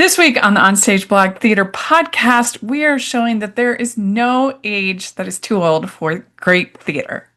This week on the OnStage Blog Theatre Podcast, we are showing that there is no age that is too old for great theater.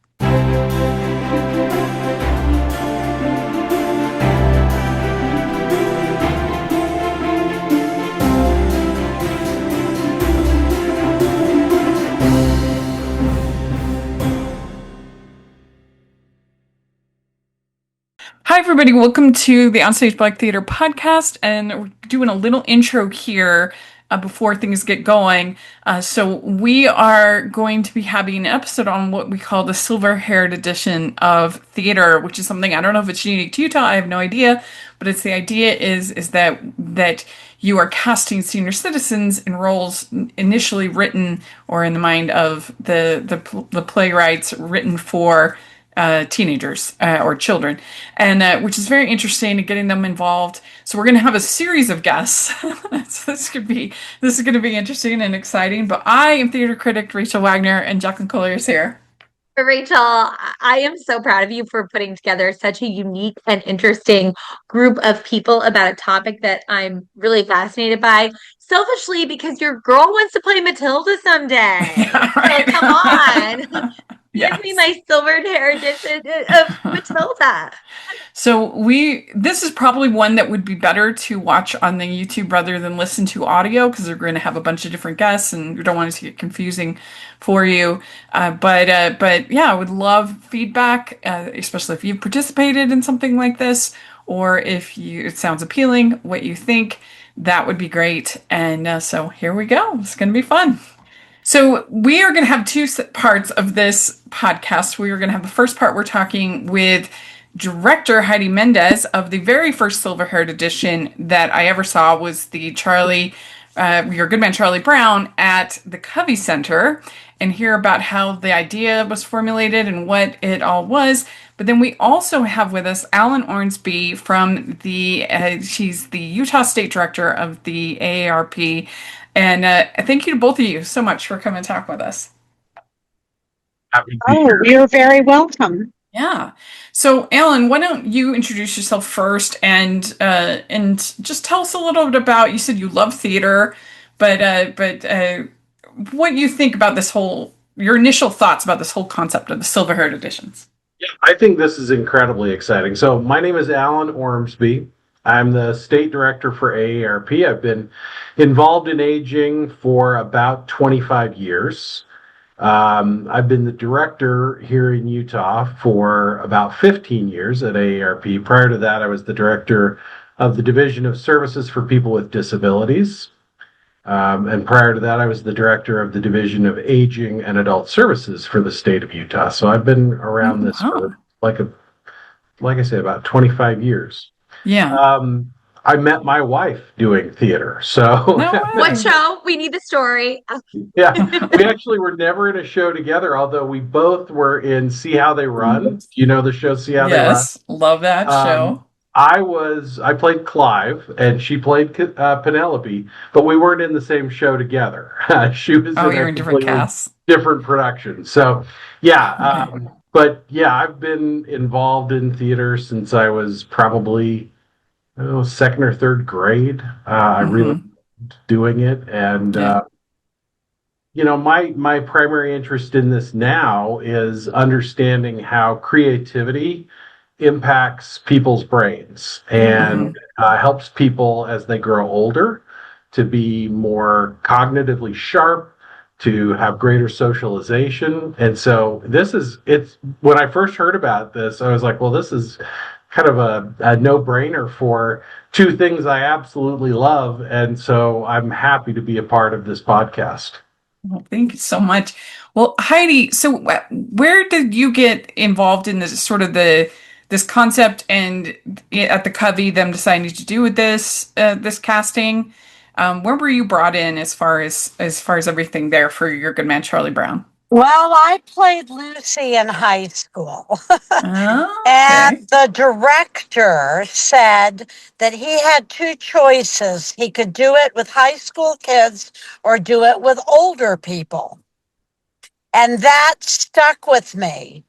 Hi, everybody. Welcome to the OnStage Blog Theatre Podcast, and we're doing a little intro here before things get going. So we are going to be having an episode on what we call the silver-haired edition of theater, which is something, I don't know if it's unique to Utah, I have no idea, but it's the idea is that you are casting senior citizens in roles initially written or in the mind of the playwrights written for teenagers or children, and which is very interesting and getting them involved. So we're going to have a series of guests. So this is going to be interesting and exciting. But I am theater critic Rachel Wagner, and Jacklyn Collier is here. Rachel, I am so proud of you for putting together such a unique and interesting group of people about a topic that I'm really fascinated by. Selfishly, because your girl wants to play Matilda someday. Yeah, right. So come on. Yes. Give me my silvered hair edition of Matilda. So this is probably one that would be better to watch on the YouTube rather than listen to audio, because we're going to have a bunch of different guests and we don't want it to get confusing for you. But yeah, I would love feedback, especially if you've participated in something like this, or if it sounds appealing, what you think, that would be great. And so here we go. It's going to be fun. So we are going to have two parts of this podcast. We are going to have the first part, we're talking with director Heidi Mendez of the very first silver-haired edition that I ever saw, was the Your Good Man Charlie Brown at the Covey Center, and hear about how the idea was formulated and what it all was. But then we also have with us Alan Ornsby from she's the Utah State Director of the AARP. And thank you to both of you so much for coming and talk with us. You're very welcome. Yeah. So, Alan, why don't you introduce yourself first and just tell us a little bit about, you said you love theater, but what you think about your initial thoughts about this whole concept of the silver-haired editions. Yeah, I think this is incredibly exciting. So my name is Alan Ornsby. I'm the state director for AARP. I've been involved in aging for about 25 years. I've been the director here in Utah for about 15 years at AARP. Prior to that, I was the director of the Division of Services for People with Disabilities. And prior to that, I was the director of the Division of Aging and Adult Services for the state of Utah. So I've been around this for, like I say, about 25 years. Yeah. I met my wife doing theater. So what show? We need the story. Yeah, we actually were never in a show together, although we both were in See How They Run. You know the show See How They Run? Yes, love that show. I played Clive and she played Penelope, but we weren't in the same show together. She was in different casts, different productions. So yeah, okay. But yeah, I've been involved in theater since I was probably second or third grade. I really loved doing it, and my primary interest in this now is understanding how creativity impacts people's brains and helps people as they grow older to be more cognitively sharp, to have greater socialization. And so it's when I first heard about this, I was like, well, this is kind of a no-brainer for two things I absolutely love. And so I'm happy to be a part of this podcast. Well, thank you so much. Well, Heidi, so where did you get involved in this this concept, and at the Covey, them deciding to do with this casting? Where were you brought in as far as everything there for Your Good Man Charlie Brown? Well, I played Lucy in high school. Oh, okay. And the director said that he had two choices. He could do it with high school kids or do it with older people. And that stuck with me.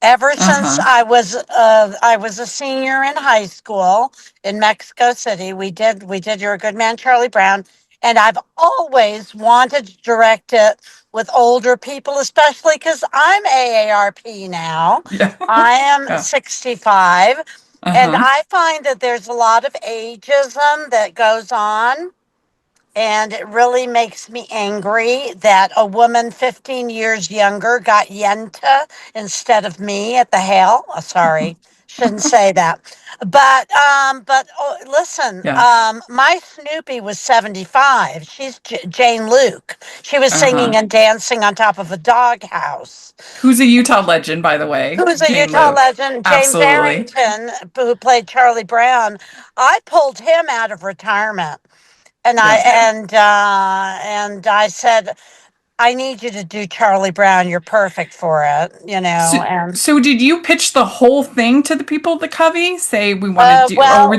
Ever since Uh-huh. I was a senior in high school in Mexico City. We did You're a Good Man, Charlie Brown, and I've always wanted to direct it with older people, especially because I'm AARP now. Yeah. I am Yeah. 65, and Uh-huh. I find that there's a lot of ageism that goes on. And it really makes me angry that a woman 15 years younger got Yenta instead of me at the Hale. Oh, sorry, shouldn't say that. But oh, listen, Yeah. my Snoopy was 75. She's Jane Luke. She was singing Uh-huh. and dancing on top of a doghouse. Who's a Utah legend, by the way? Who's a Jane Utah Luke. legend? James Absolutely. Arrington, who played Charlie Brown. I pulled him out of retirement. And I Yeah. and I said, I need you to do Charlie Brown. You're perfect for it, So, And so did you pitch the whole thing to the people at the Covey? Say we want to do, or well,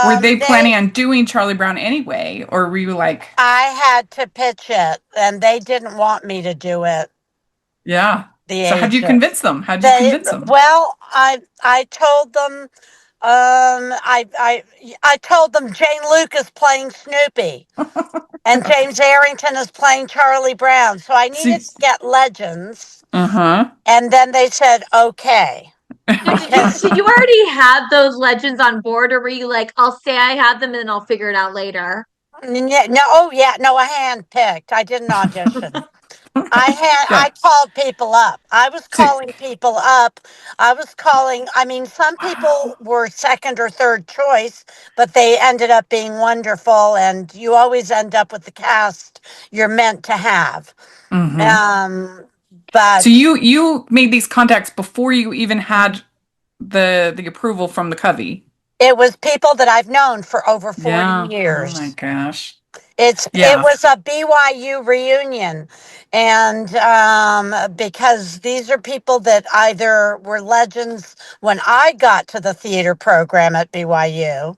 were they they planning on doing Charlie Brown anyway? Or were you like, I had to pitch it, and they didn't want me to do it. yeah. The So how'd you agent, convince them? How'd you they convince them? well, I told them, I told them Jane Luke is playing Snoopy. And James Arrington is playing Charlie Brown. So I So, needed to get legends. uh-huh. And then they said, okay. So did you already have those legends on board, or were you like, I'll say I have them and then I'll figure it out later? No, oh yeah, no, I handpicked. I didn't audition. I Yeah. called people up. I was So, calling people up. I mean, some wow. people were second or third choice, but they ended up being wonderful. And you always end up with the cast you're meant to have. Hmm. Um, So but you made these contacts before you even had the approval from the Covey. it was people that I've known for over 40 Yeah. Oh my years. gosh. It Yeah. was a BYU reunion, and because these are people that either were legends when I got to the theater program at BYU,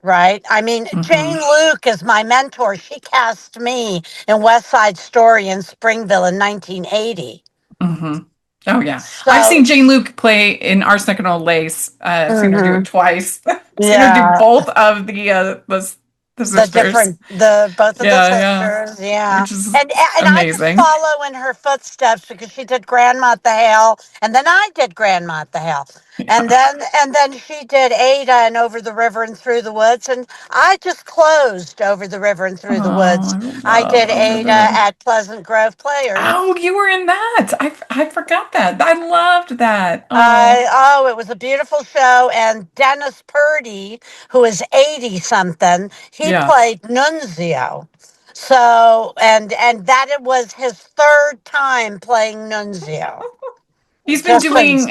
right? I mean, Hmm. Jane Luke is my mentor. She cast me in West Side Story in Springville in 1980. Hmm. Oh yeah. I've So, seen Jane Luke play in Arsenic and Old Lace. Seen her do it mhm, twice. Seen her do yeah. both of the sisters. The both of the Yeah, yeah. sisters, yeah. Which is And I just amazing. follow in her footsteps because she did Grandma at the Hale, and then I did Grandma at the Hale. Yeah. And then she did Ada and Over the River and Through the Woods, and I just closed Over the River and Through the Oh, Woods. I I love did Over the Ada River. at Pleasant Grove Players. Oh, you were in that. I forgot that. I loved that. Oh. It was a beautiful show. And Dennis Purdy, who is 80 something, he Yeah. played Nunzio. So, and that it was his third time playing Nunzio. He's been Just so doing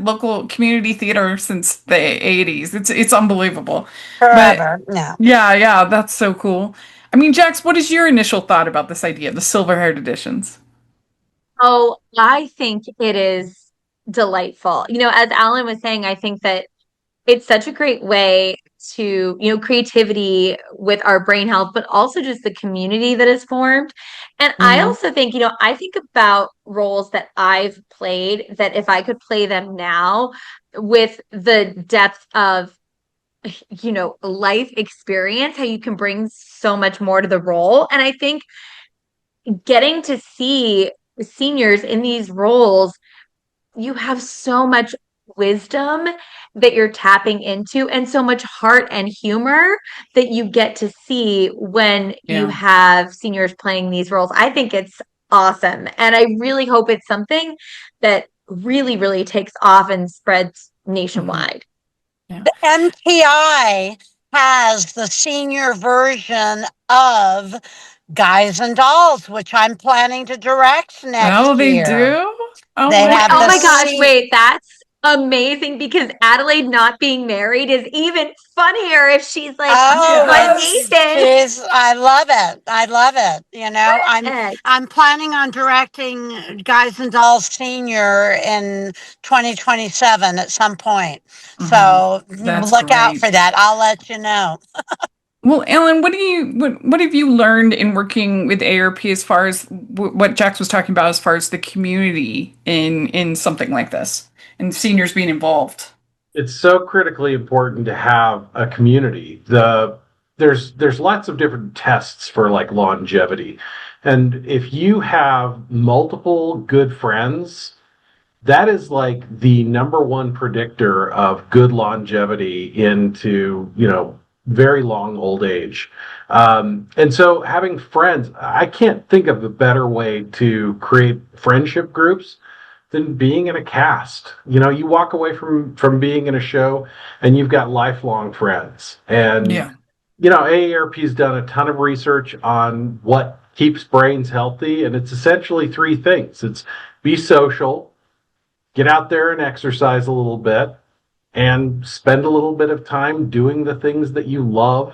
local community theater since the 80s. It's unbelievable. But forever. No. yeah, yeah, that's so cool. I mean, Jax, what is your initial thought about this idea, the silver-haired editions? Oh, I think it is delightful. As Alan was saying, I think that it's such a great way to, creativity with our brain health, but also just the community that is formed. And I Hmm. also think, I think about roles that I've played that if I could play them now with the depth of, life experience, how you can bring so much more to the role. And I think getting to see seniors in these roles, you have so much wisdom that you're tapping into and so much heart and humor that you get to see when you Yeah. have seniors playing these roles. I think it's awesome. And I really hope it's something that really, really takes off and spreads Hmm. nationwide. Yeah. MTI has the senior version of Guys and Dolls, which I'm planning to direct Oh, next they year. do? Oh They my have Oh the my gosh, gosh. C wait, that's amazing because Adelaide not being married is even funnier if she's like Oh, Yes. I love it. I love it. Nathan. I'm planning on directing Guys and Dolls Senior in 2027 at some point. Hmm. So That's look out great. for that. I'll let you know. Well, Ellen, what have you learned in working with ARP as far as what Jax was talking about as far as the community in something like this? and seniors being involved. It's so critically important to have a community. There's lots of different tests for like longevity. And if you have multiple good friends, that is like the number one predictor of good longevity into, very long old age. And so having friends, I can't think of a better way to create friendship groups than being in a cast. You walk away from being in a show and you've got lifelong friends. And Yeah. AARP's done a ton of research on what keeps brains healthy, and it's essentially three things. It's be social, get out there and exercise a little bit, and spend a little bit of time doing the things that you love,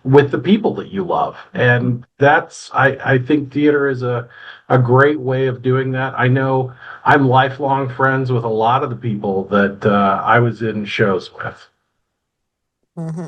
with the people that you love. And I think theater is a great way of doing that. I know I'm lifelong friends with a lot of the people that I was in shows with. Mm-hmm.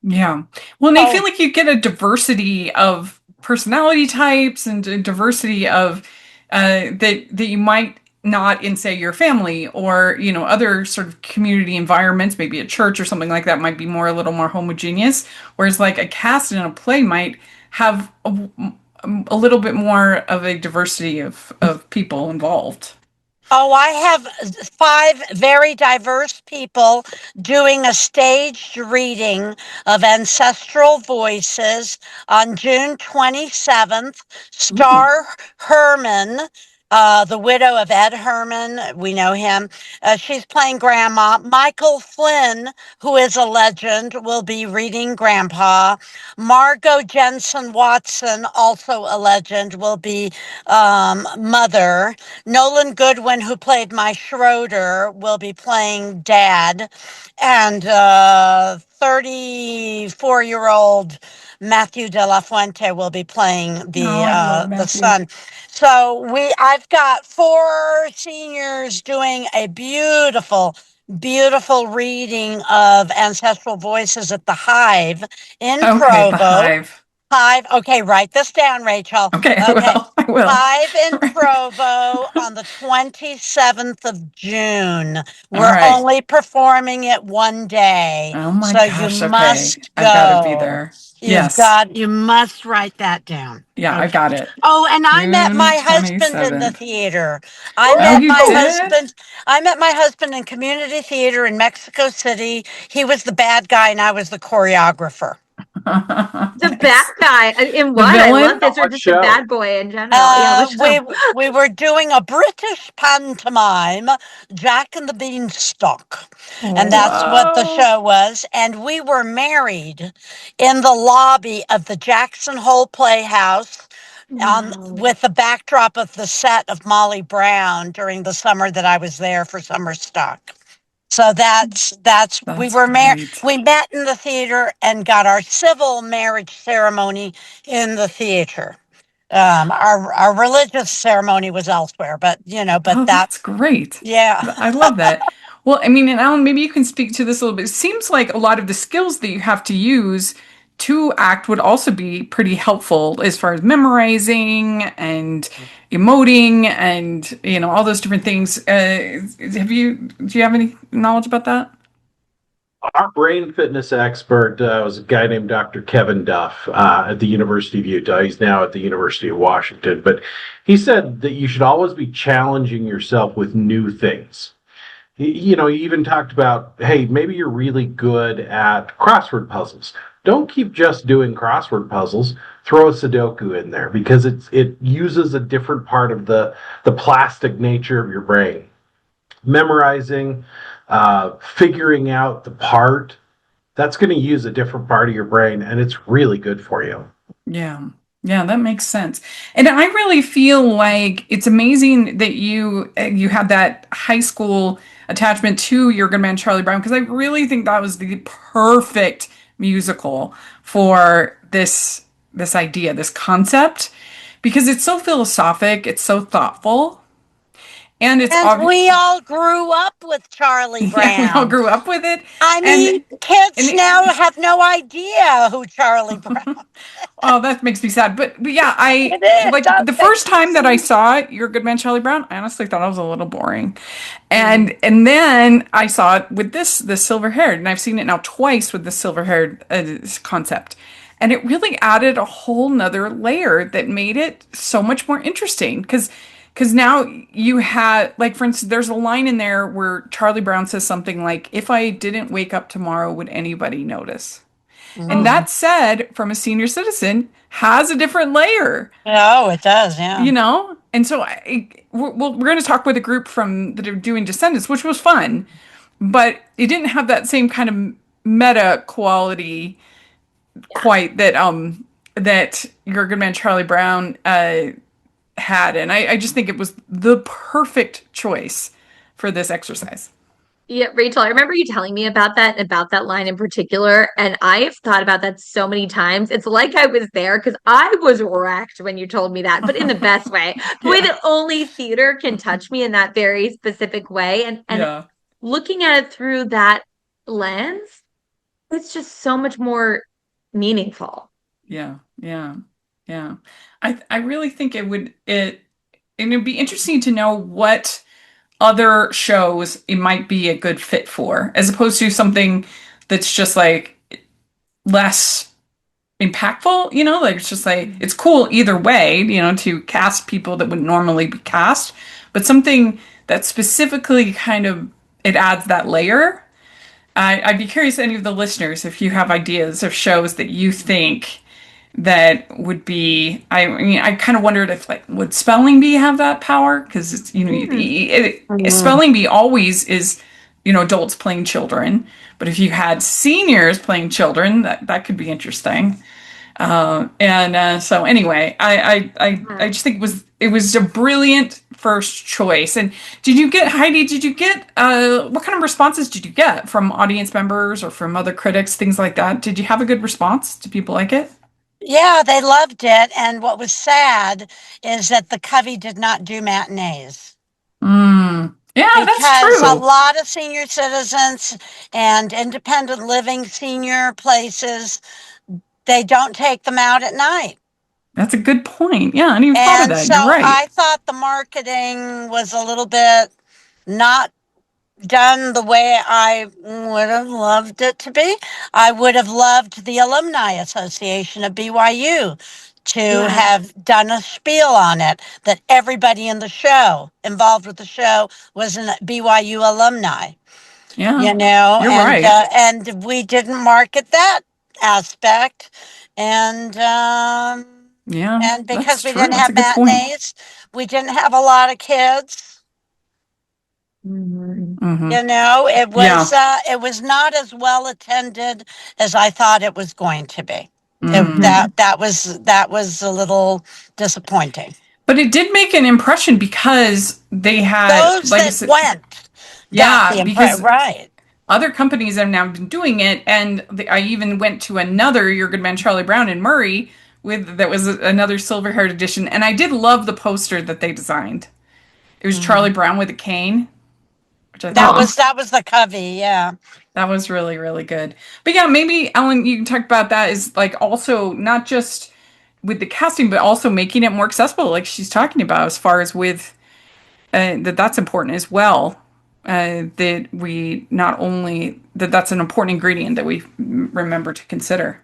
Yeah. Well, and I feel like you get a diversity of personality types and a diversity of that you might not in, say, your family or, other sort of community environments, maybe a church or something like that might be a little more homogeneous. Whereas like a cast in a play might have a little bit more of a diversity of people involved. Oh, I have 5 very diverse people doing a staged reading of Ancestral Voices on June 27th. Star Herman, the widow of Ed Herman, we know him. She's playing Grandma. Michael Flynn, who is a legend, will be reading Grandpa. Margot Jensen Watson, also a legend, will be Mother. Nolan Goodwin, who played my Schroeder, will be playing Dad. And 34-year-old Matthew de la Fuente will be playing the son. So I've got 4 seniors doing a beautiful reading of Ancestral Voices at the Hive in Provo. The Hive. Hive. Okay, write this down, Rachel. Okay, I will. Hive in Provo on the 27th of June. We're only performing it one day. Oh my gosh, you must go. I've got to be there. You must write that down. Yeah, I got it. Oh, and I met my husband in the theater. I met my husband in community theater in Mexico City. He was the bad guy and I was the choreographer. The bad guy in what? I love this, or just a bad boy in general. We were doing a British pantomime, Jack and the Beanstalk, and that's what the show was. And we were married in the lobby of the Jackson Hole Playhouse, with the backdrop of the set of Molly Brown during the summer that I was there for summer stock. So that's we were married. We met in the theater and got our civil marriage ceremony in the theater. Our religious ceremony was elsewhere, but that's great. Yeah, I love that. Well, I mean, and Alan, maybe you can speak to this a little bit. It seems like a lot of the skills that you have to use to act would also be pretty helpful as far as memorizing and emoting and all those different things. Do you have any knowledge about that? Our brain fitness expert was a guy named Dr. Kevin Duff at the University of Utah. He's now at the University of Washington, but he said that you should always be challenging yourself with new things. He even talked about, hey, maybe you're really good at crossword puzzles. Don't keep just doing crossword puzzles. Throw a Sudoku in there because it uses a different part of the plastic nature of your brain. Memorizing, figuring out the part, that's going to use a different part of your brain, and it's really good for you. Yeah, that makes sense. And I really feel like it's amazing that you had that high school attachment to Your Good Man Charlie Brown, because I really think that was the perfect musical for this idea, this concept, because it's so philosophic, it's so thoughtful, And it's And we all grew up with Charlie Brown. Yeah, we all grew up with it. I mean, kids now have no idea who Charlie Brown. Oh, that makes me sad. But yeah, the first time that I saw Your Good Man Charlie Brown, I honestly thought it was a little boring. And then I saw it with the silver haired, and I've seen it now twice with the silver haired concept. And it really added a whole nother layer that made it so much more interesting. Because now you had, like, for instance, there's a line in there where Charlie Brown says something like, "If I didn't wake up tomorrow, would anybody notice?" And that said, from a senior citizen, has a different layer. Oh, it does, yeah. You know? And so we're going to talk with a group that are doing Descendants, which was fun, but it didn't have that same kind of meta quality quite that Your Good Man Charlie Brown had. And I just think it was the perfect choice for this exercise. Yeah, Rachel, I remember you telling me about that line in particular, and I've thought about that so many times. It's like I was there because I was wrecked when you told me that, but in the best way. The way that only theater can touch me in that very specific way. And looking at it through that lens, it's just so much more meaningful. Yeah. I really think it'd be interesting to know what other shows it might be a good fit for, as opposed to something that's just like less impactful, you know, like it's just like, it's cool either way, you know, to cast people that wouldn't normally be cast, but something that specifically kind of, it adds that layer. I'd be curious, any of the listeners, if you have ideas of shows that you think that would be, I mean, I kind of wondered if, like, would Spelling Bee have that power? Because it's, you know, Spelling Bee always is, you know, adults playing children. But if you had seniors playing children, that could be interesting. So anyway, I just think it was a brilliant first choice. And Heidi, what kind of responses did you get from audience members or from other critics, things like that? Did you have a good response? Did people like it? Yeah, they loved it. And what was sad is that the Covey did not do matinees. Yeah, that's true. Because a lot of senior citizens and independent living senior places, they don't take them out at night. That's a good point. Yeah, I didn't even thought of that. So you're right. I thought the marketing was a little bit not done the way I would have loved it to be. I would have loved the Alumni Association of BYU to have done a spiel on it, that everybody in the show, involved with the show, was a BYU alumni. Yeah, you know, you're and, right. And we didn't market that aspect. And because we didn't have matinees, we didn't have a lot of kids. Mm-hmm. You know, it was not as well attended as I thought it was going to be. Mm-hmm. That was a little disappointing. But it did make an impression because they had those that went. Yeah, because right. Other companies have now been doing it, and I even went to another Your Good Man Charlie Brown in Murray that was another silver-haired edition, and I did love the poster that they designed. It was Charlie Brown with a cane. Which I thought that was the Covey, yeah. That was really, really good. But yeah, maybe, Ellen, you can talk about that, is like also not just with the casting, but also making it more accessible, like she's talking about, as far as with that's important as well. That we not only that's an important ingredient that we remember to consider.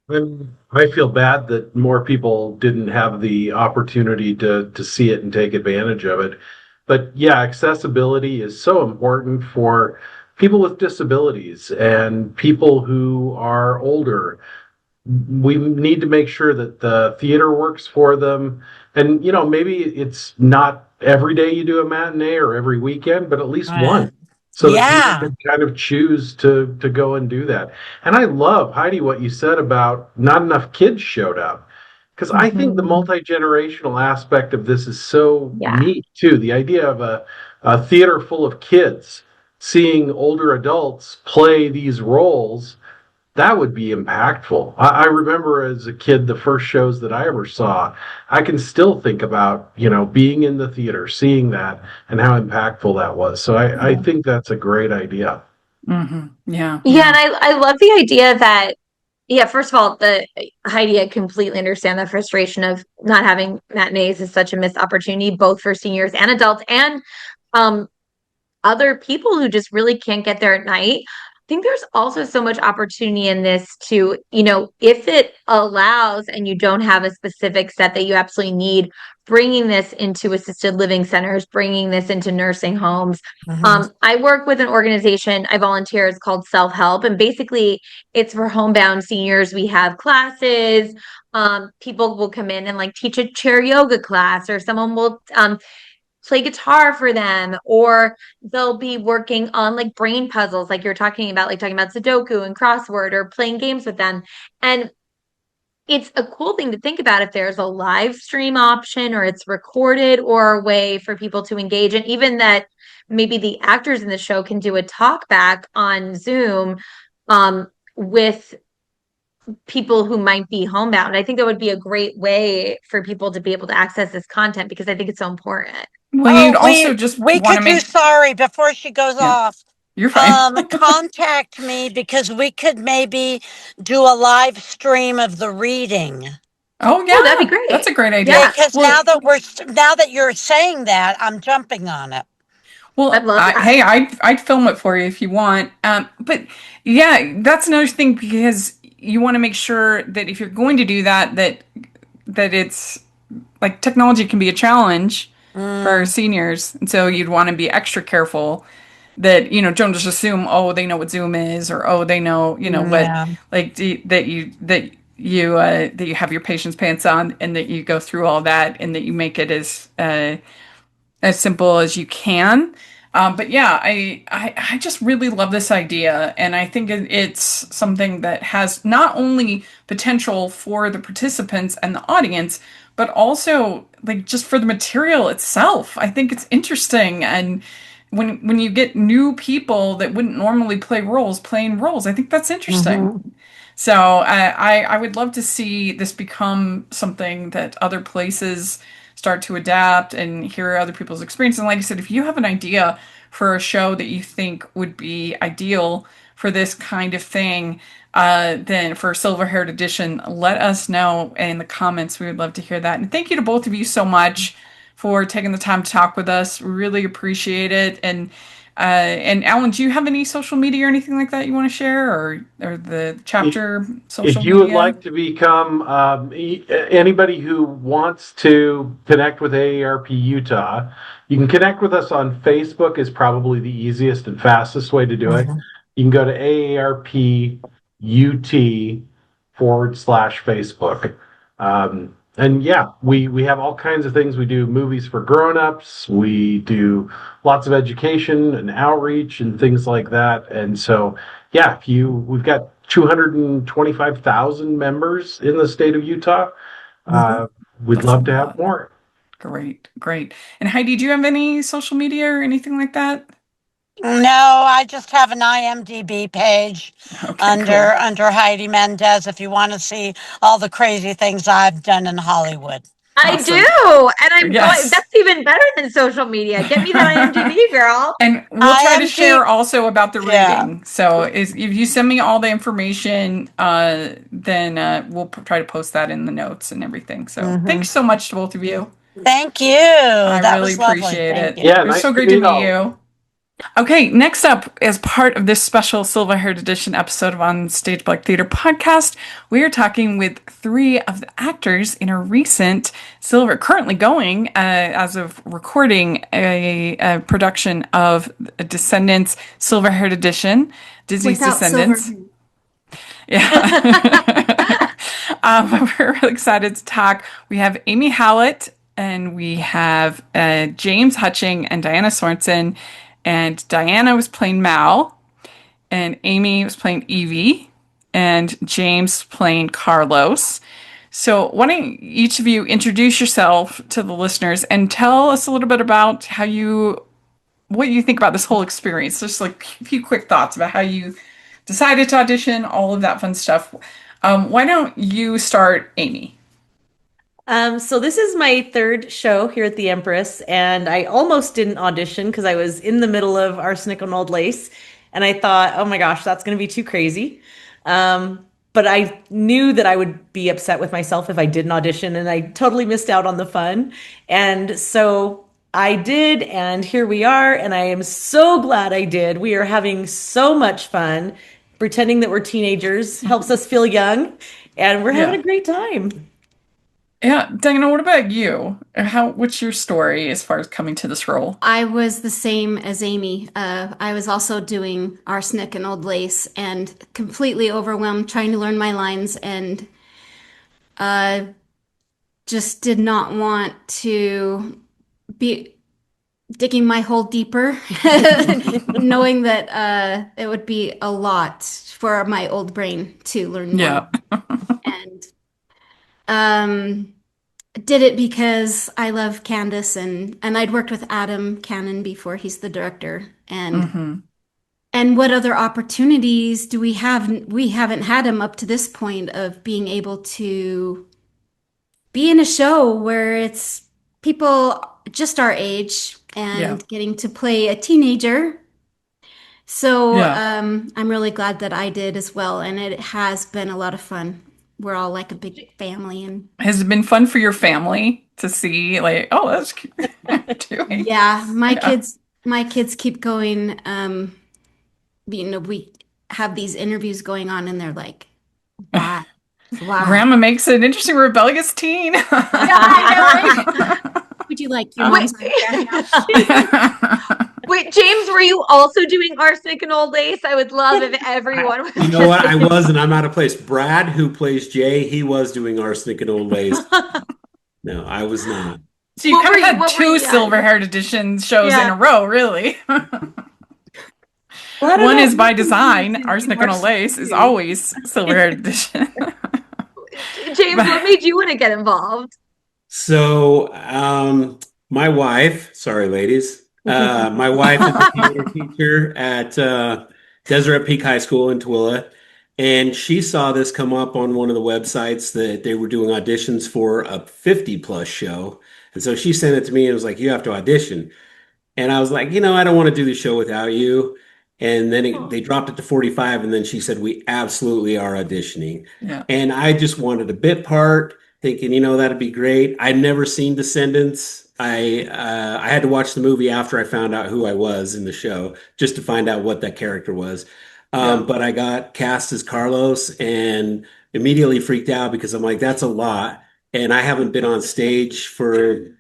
I feel bad that more people didn't have the opportunity to see it and take advantage of it. But yeah, accessibility is so important for people with disabilities and people who are older. We need to make sure that the theater works for them. And, you know, maybe it's not every day you do a matinee or every weekend, but at least one. So that people can kind of choose to go and do that. And I love, Heidi, what you said about not enough kids showed up. Because I think the multi-generational aspect of this is so neat, too. The idea of a theater full of kids seeing older adults play these roles that would be impactful. I remember as a kid, the first shows that I ever saw, I can still think about, being in the theater, seeing that, and how impactful that was. So I think that's a great idea. Mm-hmm. Yeah. Yeah, and I love the idea that, yeah, first of all, the Heidi, I completely understand the frustration of not having matinees is such a missed opportunity, both for seniors and adults, and um other people who just really can't get there at night. I think there's also so much opportunity in this to, if it allows and you don't have a specific set that you absolutely need, bringing this into assisted living centers, bringing this into nursing homes. I work with an organization, I volunteer, it's called Self Help. And basically, it's for homebound seniors. We have classes. People will come in and like teach a chair yoga class, or someone will play guitar for them, or they'll be working on like brain puzzles, like you're talking about Sudoku and crossword, or playing games with them. And it's a cool thing to think about if there's a live stream option, or it's recorded, or a way for people to engage. And even that maybe the actors in the show can do a talk back on Zoom with people who might be homebound. I think that would be a great way for people to be able to access this content, because I think it's so important. Well, you'd also just we want could to do, make. sorry, before she goes Yeah, off, you're fine. contact me, because we could maybe do a live stream of the reading. Oh Oh, that'd be yeah, great. that's a great idea. Yeah. Because Well, now that you're saying that, I'm jumping on it. I'd love that. hey, I'd film it for you if you want. But yeah, that's another thing, because you want to make sure that if you're going to do that, that it's like, technology can be a challenge for our seniors, and so you'd want to be extra careful that don't just assume, oh, they know what Zoom is, or oh, they know what, Yeah. like, that you have your patient's pants on, and that you go through all that, and that you make it as simple as you can. But yeah, I just really love this idea, and I think it's something that has not only potential for the participants and the audience, but also like just for the material itself. I think it's interesting, and when you get new people that wouldn't normally play roles playing roles, I think that's interesting. So I would love to see this become something that other places start to adapt, and hear other people's experiences. And like I said, if you have an idea for a show that you think would be ideal for this kind of thing, then for Silver Haired Edition, let us know in the comments. We would love to hear that. And thank you to both of you so much for taking the time to talk with us. We really appreciate it. And Alan, do you have any social media or anything like that you want to share, or the chapter social If you media? would like to become anybody who wants to connect with AARP Utah, you can connect with us on Facebook, is probably the easiest and fastest way to do it. You can go to AARP UT /Facebook. And yeah, we have all kinds of things. We do movies for grown-ups. We do lots of education and outreach and things like that. And so, yeah, we've got 225,000 members in the state of Utah. We'd That's love a to have lot. more. Great. And Heidi, do you have any social media or anything like that? No, I just have an IMDb page Okay, cool. under Heidi Mendez, if you want to see all the crazy things I've done in Hollywood. I Awesome. do. And I'm Yes. that's even better than social media. Get me that IMDb, girl. And we'll try to IMDb share also about the Yeah. reading. So if you send me all the information, then we'll try to post that in the notes and everything. So thanks so much to both of you. Thank you. I That really was lovely. appreciate Thank it. you. Yeah, It was nice so to great to meet meet all. you. Okay, next up, as part of this special Silver Haired Edition episode of OnStage Blog Theatre Podcast, we are talking with three of the actors in a recent currently going, as of recording, a production of Descendants Silver Haired Edition, Disney's Without Descendants. silver. Yeah. We're really excited to talk. We have Amy Hallet, and we have James Hutchings and Diana Sorenson. And Diana was playing Mal, and Amy was playing Evie, and James playing Carlos. So why don't each of you introduce yourself to the listeners and tell us a little bit about what you think about this whole experience. Just like a few quick thoughts about how you decided to audition, all of that fun stuff. Why don't you start, Amy? So this is my third show here at the Empress, and I almost didn't audition because I was in the middle of Arsenic and Old Lace, and I thought, oh my gosh, that's going to be too crazy. But I knew that I would be upset with myself if I didn't audition, and I totally missed out on the fun. And so I did, and here we are, and I am so glad I did. We are having so much fun. Pretending that we're teenagers helps us feel young, and we're having a great time. Yeah, Diana, what about you? What's your story as far as coming to this role? I was the same as Amy. I was also doing Arsenic and Old Lace and completely overwhelmed trying to learn my lines and just did not want to be digging my hole deeper, knowing that it would be a lot for my old brain to learn more. And did it because I love Candace and I'd worked with Adam Cannon before. He's the director. And what other opportunities do we have? We haven't had him up to this point of being able to be in a show where it's people just our age and getting to play a teenager. So I'm really glad that I did as well. And it has been a lot of fun. We're all like a big family. And has it been fun for your family to see like, oh, that's cute. Yeah, my kids keep going. We have these interviews going on and they're like, wow. Grandma makes an interesting rebellious teen. Yeah, I know, right? Would you like your mom's Wait, James, were you also doing Arsenic and Old Lace? I would love if everyone was. You know what? I was, and I'm out of place. Brad, who plays Jay, he was doing Arsenic and Old Lace. No, I was not. So you kind of had two Silver-Haired Edition shows in a row, really. One is by design. Arsenic and Old Lace is always Silver-Haired Edition. James, what made you want to get involved? So, my wife, sorry, ladies. My wife is a theater teacher at Deseret Peak High School in Tooele, and she saw this come up on one of the websites that they were doing auditions for a 50-plus show. And so she sent it to me and was like, you have to audition. And I was like, I don't want to do the show without you. And then they dropped it to 45, and then she said, we absolutely are auditioning. Yeah. And I just wanted a bit part, thinking, that'd be great. I'd never seen Descendants. I had to watch the movie after I found out who I was in the show, just to find out what that character was. But I got cast as Carlos and immediately freaked out because I'm like, that's a lot. And I haven't been on stage for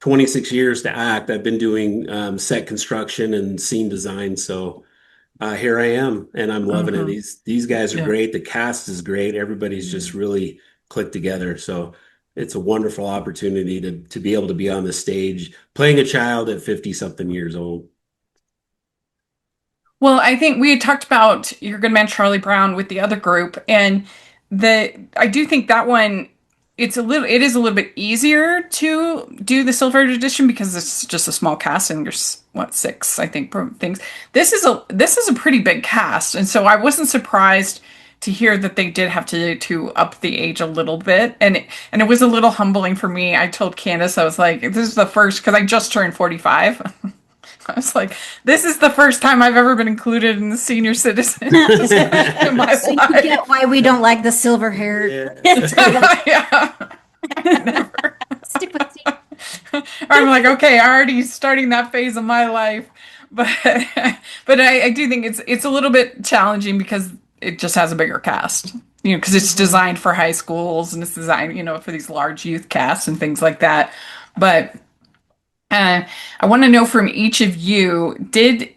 26 years to act. I've been doing set construction and scene design. So here I am, and I'm loving it. These guys are great. The cast is great. Everybody's just really clicked together. So it's a wonderful opportunity to be able to be on the stage playing a child at 50-something years old. Well, I think we had talked about Your Good Man Charlie Brown with the other group, and I do think that one it is a little bit easier to do the Silver Edition because it's just a small cast and there's 6, I think, things. This is a pretty big cast, and so I wasn't surprised to hear that they did have to up the age a little bit, and it was a little humbling for me. I told Candace, I was like, this is the first, because I just turned 45. I was like, this is the first time I've ever been included in the senior citizen in my so life. You get why we don't like the silver hair. Yeah. Never. I'm like, okay, already starting that phase of my life, but I do think it's a little bit challenging because it just has a bigger cast, because it's designed for high schools and it's designed, for these large youth casts and things like that. But I want to know from each of you, did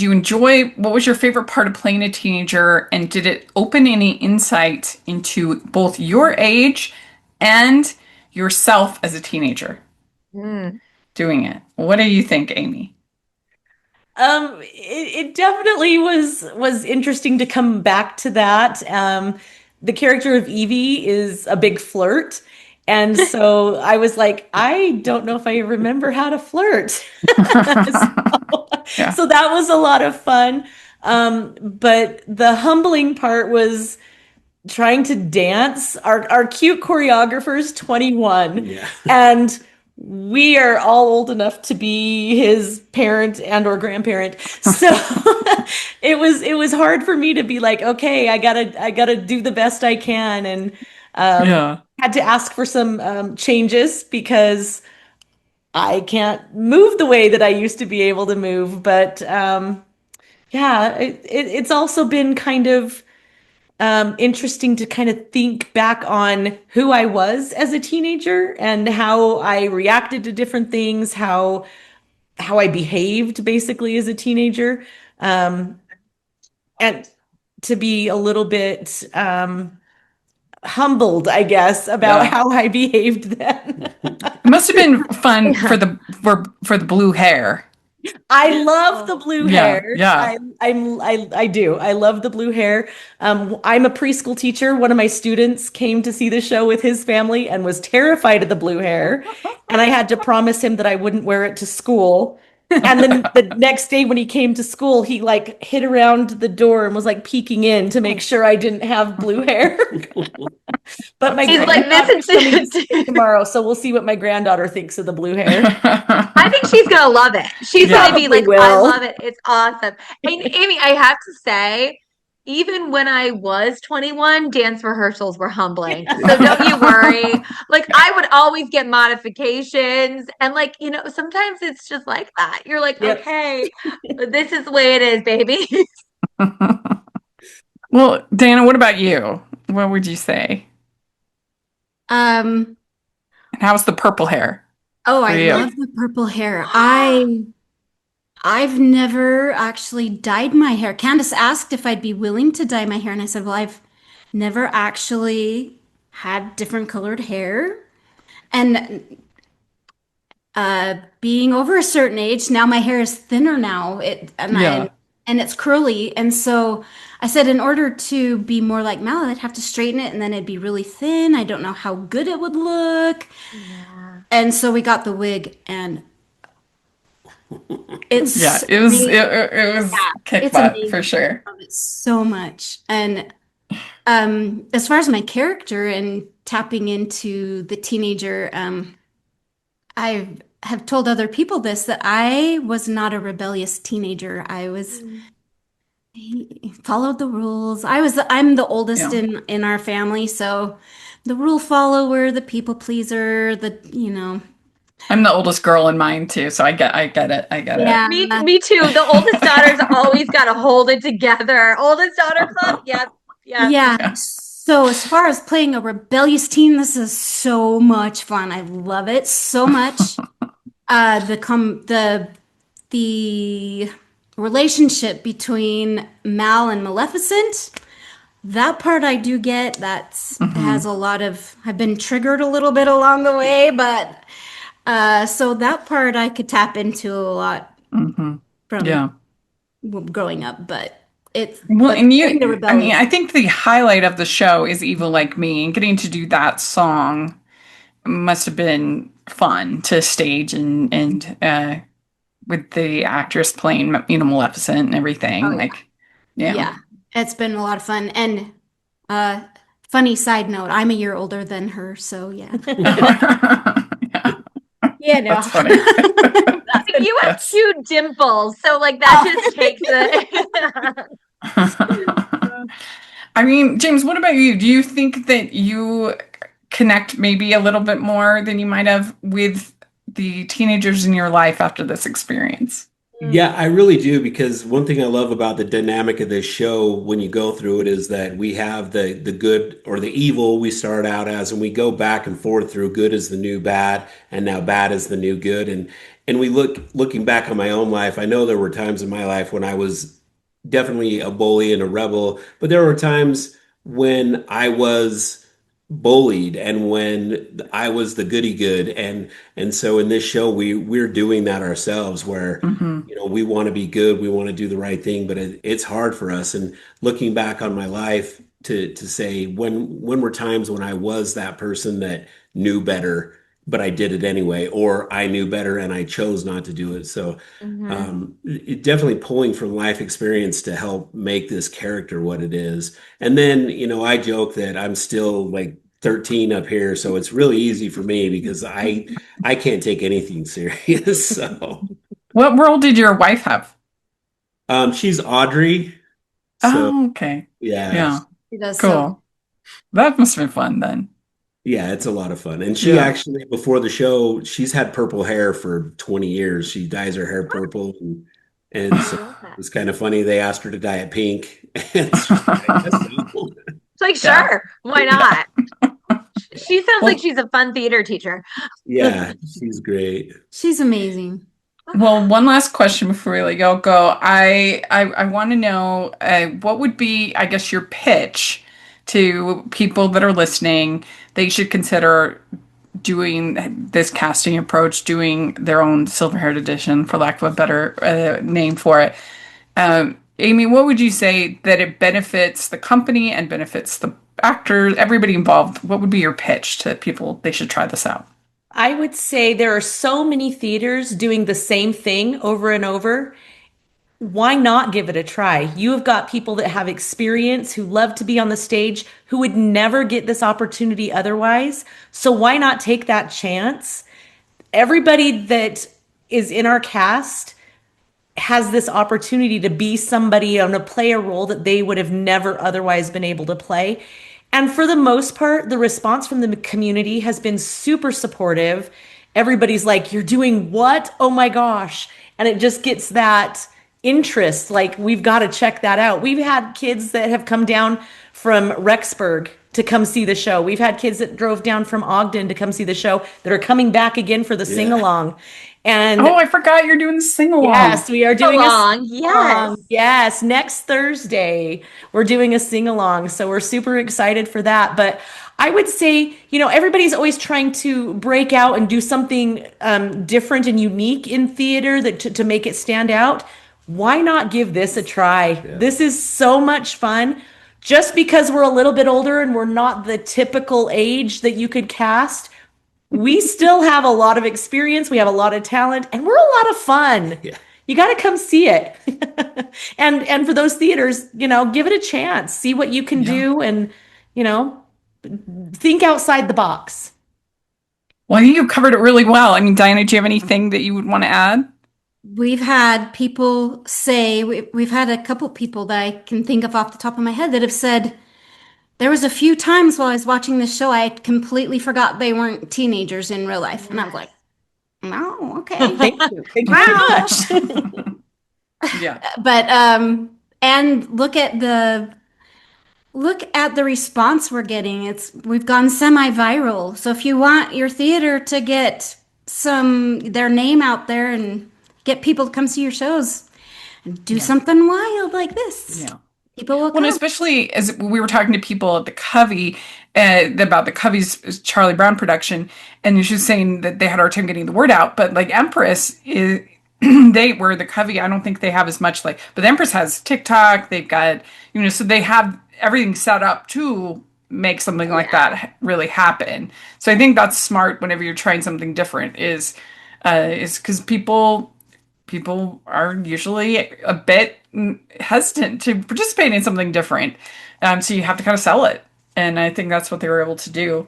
you enjoy, what was your favorite part of playing a teenager, and did it open any insight into both your age and yourself as a teenager doing it? What do you think, Amy? It definitely was interesting to come back to that. The character of Evie is a big flirt. And so I was like, I don't know if I remember how to flirt. So that was a lot of fun. But the humbling part was trying to dance. Our cute choreographer's 21, Yeah. and we are all old enough to be his parent and or grandparent. So it was hard for me to be like, okay, I gotta do the best I can, and Yeah. had to ask for some changes because I can't move the way that I used to be able to move. But yeah, it's also been kind of interesting to kind of think back on who I was as a teenager and how I reacted to different things, how I behaved basically as a teenager, and to be a little bit humbled, I guess, about Yeah. how I behaved then. It must have been fun for the blue hair. I love the blue Yeah, hair. yeah. I do. I love the blue hair. I'm a preschool teacher. One of my students came to see the show with his family and was terrified of the blue hair. And I had to promise him that I wouldn't wear it to school. And then the next day when he came to school, he like hid around the door and was like peeking in to make sure I didn't have blue hair. But my He's like, granddaughter's coming this tomorrow, so we'll see what my granddaughter thinks of the blue hair. I think she's gonna love it. She's Yeah. gonna be Probably like, I will. love it. It's awesome. And Amy, I have to say, even when I was 21, dance rehearsals were humbling. So don't you worry. Like I would always get modifications. And like, sometimes it's just like that. You're like, Yep. okay, this is the way it is, baby. Well, Diana, what about you? What would you say? Um, And how's the purple hair oh, for I you? love the purple hair. I've never actually dyed my hair. Candace asked if I'd be willing to dye my hair, and I said, well, I've never actually had different colored hair. And being over a certain age, now my hair is thinner now. Yeah. And it's curly. And so I said, in order to be more like Mal, I'd have to straighten it, and then it'd be really thin. I don't know how good it would look. Yeah. And so we got the wig, and it's Yeah, it was amazing. it was kick It's butt amazing. for sure. I love it so much. And as far as my character and tapping into the teenager, I have told other people this, that I was not a rebellious teenager. I followed the rules. I'm the oldest Yeah. in our family, so the rule follower, the people pleaser, I'm the oldest girl in mine too, so I get it. I get it. yeah. Me too. The oldest daughter's always got to hold it together. Oldest daughter club. Yep. Yep. Yeah. Yeah. So as far as playing a rebellious teen, this is so much fun. I love it so much. The relationship between Mal and Maleficent, that part I do get. Has a lot of, I've been triggered a little bit along the way, but so that part I could tap into a lot from Yeah. growing up, but Well, and playing the rebellion. I think the highlight of the show is Evil Like Me, and getting to do that song must have been fun to stage and with the actress playing, Maleficent and everything. Oh, yeah. Like, yeah. Yeah, it's been a lot of fun. And funny side note, I'm a year older than her, so yeah. Yeah, no. That's funny. You have Yes. two dimples, so like that just takes it. I mean, James, what about you? Do you think that you connect maybe a little bit more than you might have with the teenagers in your life after this experience? Yeah, I really do, because one thing I love about the dynamic of this show when you go through it is that we have the good or the evil we start out as, and we go back and forth through good is the new bad, and now bad is the new good. And we looking back on my own life, I know there were times in my life when I was definitely a bully and a rebel, but there were times when I was bullied and when I was the goody good. And so in this show we're doing that ourselves, where we want to be good, we want to do the right thing, but it's hard for us. And looking back on my life to say when were times when I was that person that knew better but I did it anyway, or I knew better and I chose not to do it. So Mhm. definitely pulling from life experience to help make this character what it is. And then, I joke that I'm still like 13 up here, so it's really easy for me because I can't take anything serious. So What role did your wife have? she's Audrey. So Oh, okay. yeah. Yeah, She does so. cool. That must have been fun then. Yeah, it's a lot of fun. And she Yeah. actually, before the show, she's had purple hair for 20 years. She dyes her hair purple. And I so love that. it was kind of funny. They asked her to dye it pink. And she's like, I guess so. It's like, Yeah. sure, why not? She sounds like Well, she's a fun theater teacher. Yeah, she's great. She's amazing. well, one last question before we let you go. I want to know what would be, I guess, your pitch to people that are listening. They should consider doing this casting approach, doing their own silver-haired edition, for lack of a better name for it. Amy, what would you say that it benefits the company and benefits the actors, everybody involved? What would be your pitch to people they should try this out? I would say there are so many theaters doing the same thing over and over. Why not give it a try? You have got people that have experience, who love to be on the stage, who would never get this opportunity otherwise. So why not take that chance? Everybody that is in our cast has this opportunity to be somebody and to play a role that they would have never otherwise been able to play. And for the most part, the response from the community has been super supportive. Everybody's like, "You're doing what? Oh my gosh." And it just gets that interest. Like, we've got to check that out. We've had kids that have come down from Rexburg to come see the show. We've had kids that drove down from Ogden to come see the show that are coming back again for the sing Yeah. along. And Oh, I forgot you're doing the sing-along. yes, we are doing a Along, sing-along. yes. Yes, next Thursday, we're doing a sing-along. So we're super excited for that. But I would say, everybody's always trying to break out and do something different and unique in theater that to make it stand out. Why not give this a try? Yeah. This is so much fun. Just because we're a little bit older and we're not the typical age that you could cast, we still have a lot of experience, we have a lot of talent, and we're a lot of fun. Yeah. You got to come see it. And for those theaters, give it a chance, see what you can do, and think outside the box. Well, you covered it really well. I mean, Diana, do you have anything that you would want to add? We've had people say, we've had a couple people that I can think of off the top of my head that have said, there was a few times while I was watching this show, I completely forgot they weren't teenagers in real life. And I was like, no, okay. Thank you. Thank you very much. Yeah. But and look at the response we're getting. We've gone semi-viral. So if you want your theater to get their name out there and get people to come see your shows, do something wild like this. Yeah. People will Well, come. and especially as we were talking to people at the Covey about the Covey's Charlie Brown production, and she was saying that they had a hard time getting the word out. But like Empress is, they were the Covey. I don't think they have as much but the Empress has TikTok. They've got so they have everything set up to make something like that really happen. So I think that's smart whenever you're trying something different. Is because people are usually a bit hesitant to participate in something different. So you have to kind of sell it. And I think that's what they were able to do.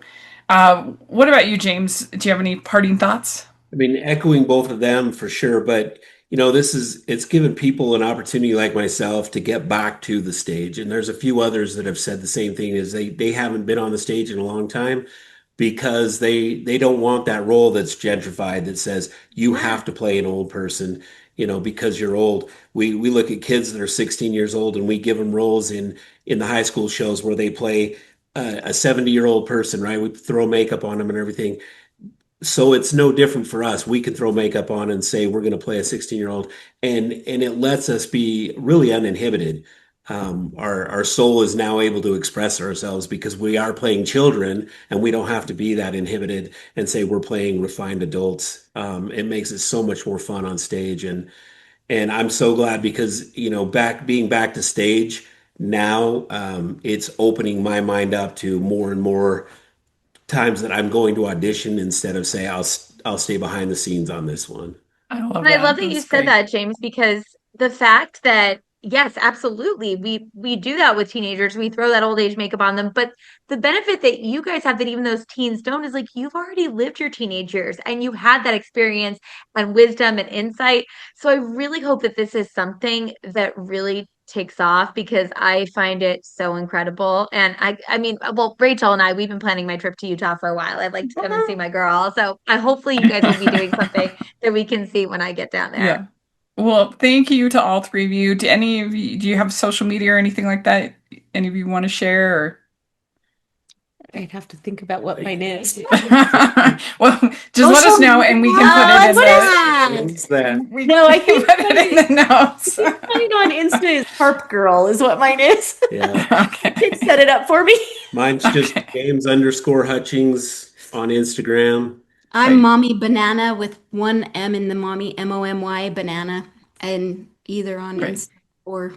What about you, James? Do you have any parting thoughts? I mean, echoing both of them for sure, but it's given people an opportunity like myself to get back to the stage. And there's a few others that have said the same thing, is they haven't been on the stage in a long time because they don't want that role that's gentrified that says you have to play an old person, because you're old. We look at kids that are 16 years old and we give them roles in the high school shows where they play a 70-year-old person, right? We throw makeup on them and everything. So it's no different for us. We can throw makeup on and say we're going to play a 16-year-old, and it lets us be really uninhibited. Our soul is now able to express ourselves because we are playing children, and we don't have to be that inhibited and say we're playing refined adults. It makes it so much more fun on stage, and I'm so glad because being back to stage now, it's opening my mind up to more and more times that I'm going to audition instead of say I'll stay behind the scenes on this one. I love And I that. love that you That's said great. that, James, because the fact that yes, absolutely, we do that with teenagers. We throw that old age makeup on them, but the benefit that you guys have that even those teens don't is like you've already lived your teenage years and you had that experience and wisdom and insight. So I really hope that this is something that really takes off because I find it so incredible. And I mean, well, Rachel and I, we've been planning my trip to Utah for a while. I'd like to come and see my girl. So I hopefully you guys will be doing something that we can see when I get down there. Yeah. Well, thank you to all three of you. Do you have social media or anything like that? Any of you want to share or? I'd have to think about what mine is. Well, just let us know and we can put it in What the is What's that? we No, I can think put it in the notes. mine on Insta is Harp Girl is what mine is. Yeah. Okay. Kids set it up for me. Mine's just James_Hutchings on Instagram. I'm Mommy Banana with one M in the mommy, MOMY banana, and either on Great. Insta or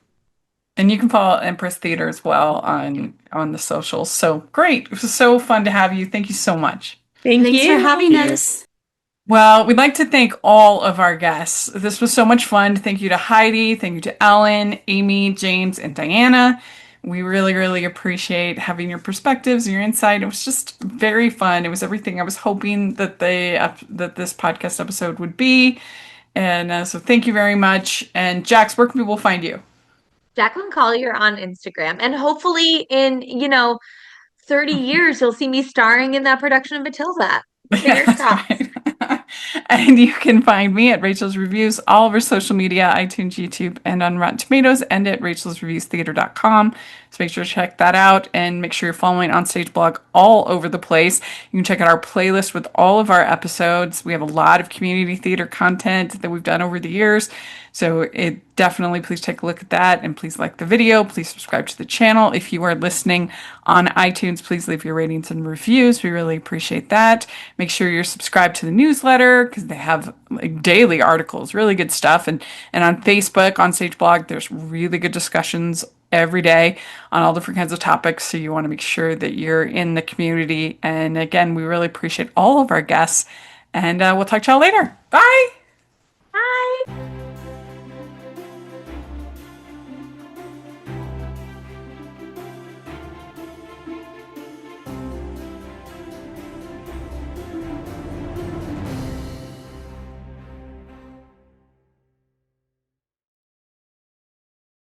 And you can follow Empress Theatre as well on the socials. So great. It was so fun to have you. Thank you so much. Thanks thanks for having us. Well, we'd like to thank all of our guests. This was so much fun. Thank you to Heidi. Thank you to Ellen, Amy, James, and Diana. We really, really appreciate having your perspectives and your insight. It was just very fun. It was everything I was hoping that that this podcast episode would be. And so thank you very much. And Jax, where can people find you? Jacklyn Collier on Instagram. And hopefully in, 30 years, you'll see me starring in that production of Matilda. Fingers That's crossed. right. And you can find me at Rachel's Reviews, all over social media, iTunes, YouTube, and on Rotten Tomatoes, and at rachelsreviewstheater.com. So make sure to check that out and make sure you're following OnStage Blog all over the place. You can check out our playlist with all of our episodes. We have a lot of community theater content that we've done over the years. So definitely please take a look at that and please like the video. Please subscribe to the channel. If you are listening on iTunes, please leave your ratings and reviews. We really appreciate that. Make sure you're subscribed to the newsletter because they have like daily articles, really good stuff. And on Facebook, on Stage Blog, there's really good discussions every day on all different kinds of topics. So you want to make sure that you're in the community. And again, we really appreciate all of our guests. And we'll talk to y'all later. Bye.